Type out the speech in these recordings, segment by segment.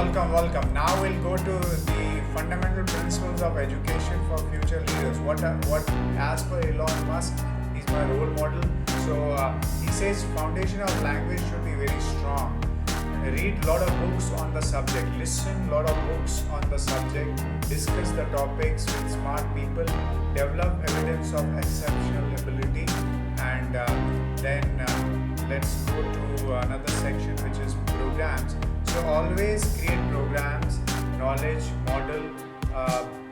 welcome. Now we'll go to the fundamental principles of education for future leaders. What as per Elon Musk, he's my role model. He says foundation of language should be very strong. Read lot of books on the subject. Listen lot of books on the subject. Discuss the topics with smart people. Develop evidence of exceptional ability, and then let's go to another section which is programs. So always create programs, knowledge, model,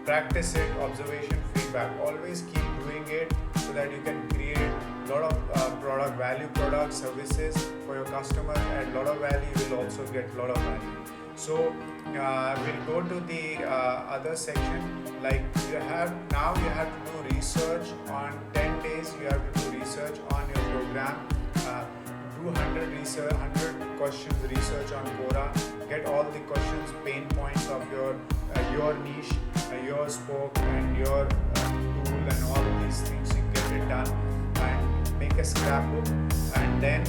practice it, observation, feedback. Always keep doing it so that you can create a lot of product, services for your customers, and lot of value. You will also get a lot of value. So we'll go to the other section. Like you have to do research on 10 days. You have to do research on your program. Do 100 questions research on Quora. Get all the questions, pain points of your niche, your spoke, and your tool, and all of these things. You get it done, and make a scrapbook, and then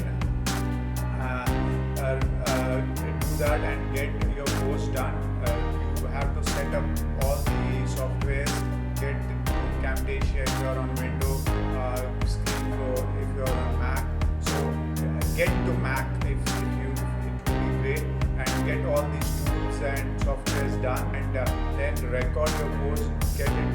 do that and get your post done. You have to set up all the softwares. Get Camtasia if you are on Windows, ScreenFlow if you are on Mac. Get to Mac if it would be great, and get all these tools and softwares done, and then record your post, get it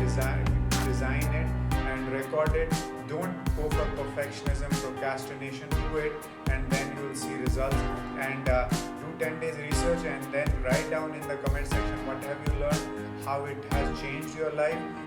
design it and record it. Don't go for perfectionism, procrastination. Do it, and then you will see results. And do 10 days research, and then write down in the comment section what have you learned, how it has changed your life,